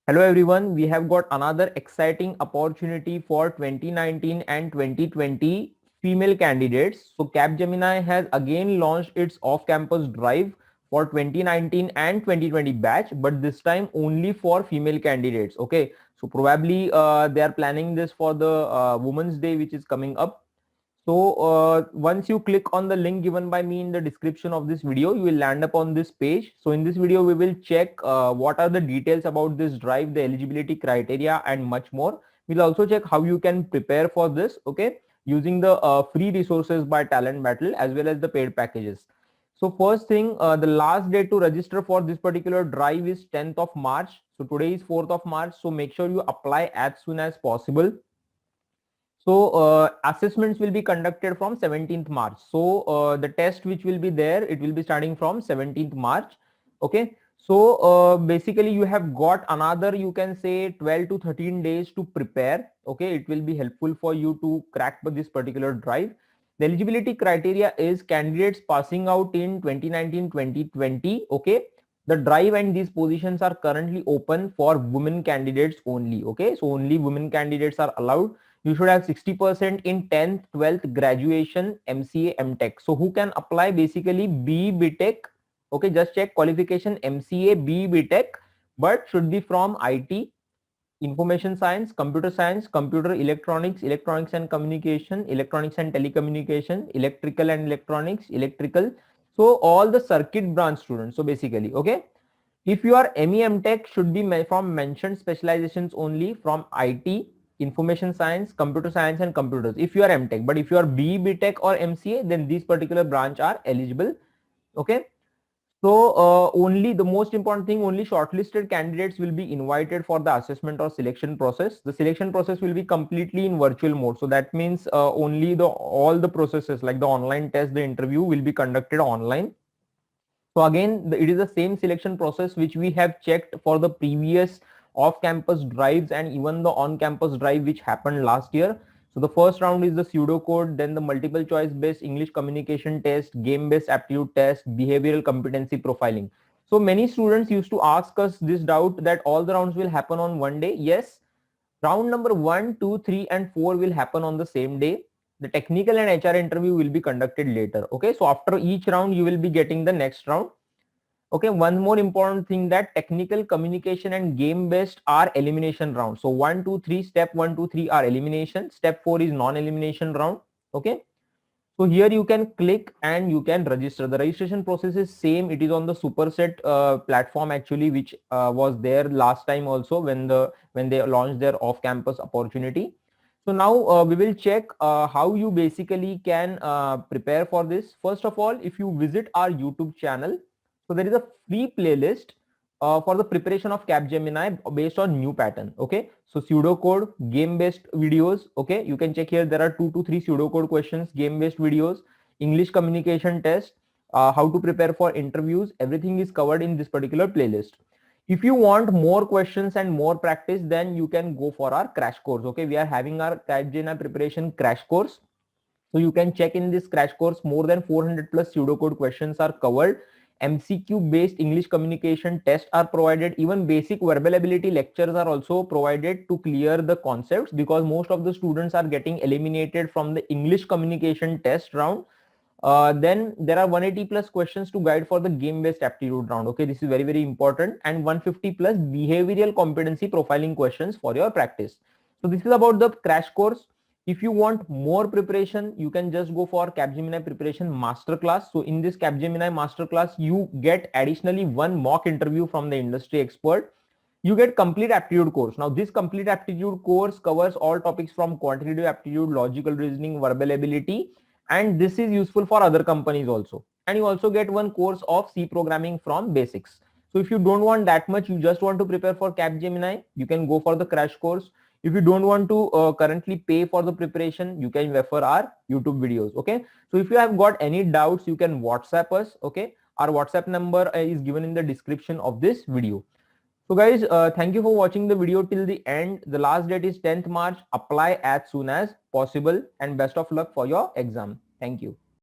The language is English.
Hello everyone, we have got another exciting opportunity for 2019 and 2020 female candidates. So Capgemini has again launched its off-campus drive for 2019 and 2020 batch, but this time only for female candidates. Okay, so probably they are planning this for the Women's Day, which is coming up. So once you click on the link given by me in the description of this video, you will land up on this page. So in this video, we will check what are the details about this drive, the eligibility criteria and much more. We'll also check how you can prepare for this, okay, using the free resources by Talent Battle as well as the paid packages. So first thing, the last date to register for this particular drive is 10th of March. So today is 4th of March. So make sure you apply as soon as possible. So assessments will be conducted from 17th March. So the test which will be there, it will be starting from 17th March. Okay. So basically you have got another, you can say 12 to 13 days to prepare. Okay. It will be helpful for you to crack this particular drive. The eligibility criteria is candidates passing out in 2019-2020. Okay. The drive and these positions are currently open for women candidates only. Okay. So only women candidates are allowed. You should have 60% in 10th, 12th graduation, MCA, MTech. So who can apply? Basically BE, BTech. Okay, just check qualification MCA, BE, BTech, but should be from IT, information science, computer electronics, electronics and communication, electronics and telecommunication, electrical and electronics, electrical. So all the circuit branch students. So basically, okay. If you are MEM Tech, should be from mentioned specializations only from IT, information science, computer science and computers if you are MTech. But if you are BE, BTech or MCA, then these particular branch are eligible. Okay. So only the most important thing, only shortlisted candidates will be invited for the assessment or selection process. The selection process will be completely in virtual mode. So that means only all the processes like the online test, the interview will be conducted online. So again, it is the same selection process which we have checked for the previous off-campus drives and even the on-campus drive which happened last year. So the first round is the pseudocode, then the multiple choice based English communication test, game-based aptitude test, behavioral competency profiling. So many students used to ask us this doubt that all the rounds will happen on one day. Yes, round number 1, 2, 3 and 4 will happen on the same day. The technical and HR interview will be conducted later. Okay, so after each round you will be getting the next round. Okay, one more important thing, that technical, communication and game based are elimination round. So 1, 2, 3, step 1, 2, 3 are elimination, step 4 is non-elimination round. Okay, so here you can click and you can register. The registration process is same. It is on the Superset platform actually, which was there last time also when they launched their off-campus opportunity. So now we will check how you basically can prepare for this. First of all, if you visit our YouTube channel, so there is a free playlist for the preparation of Capgemini based on new pattern. Okay, so pseudocode, game-based videos. Okay, you can check here. There are 2 to 3 pseudocode questions, game-based videos, English communication test, how to prepare for interviews. Everything is covered in this particular playlist. If you want more questions and more practice, then you can go for our crash course. Okay, we are having our Capgemini preparation crash course. So you can check in this crash course, more than 400 plus pseudocode questions are covered. MCQ based English communication tests are provided. Even basic verbal ability lectures are also provided to clear the concepts, because most of the students are getting eliminated from the English communication test round. Then there are 180 plus questions to guide for the game based aptitude round. Okay, this is very, very important. And 150 plus behavioral competency profiling questions for your practice. So this is about the crash course. If you want more preparation, you can just go for Capgemini preparation masterclass. So in this Capgemini masterclass, you get additionally one mock interview from the industry expert. You get complete aptitude course. Now this complete aptitude course covers all topics from quantitative aptitude, logical reasoning, verbal ability, and this is useful for other companies also. And you also get one course of C programming from basics. So if you don't want that much, you just want to prepare for Capgemini, you can go for the crash course. If you don't want to currently pay for the preparation, you can refer our YouTube videos. Okay, so if you have got any doubts, you can WhatsApp us. Okay, our WhatsApp number is given in the description of this video. So guys, thank you for watching the video till the end. The last date is 10th March. Apply as soon as possible and best of luck for your exam. Thank you.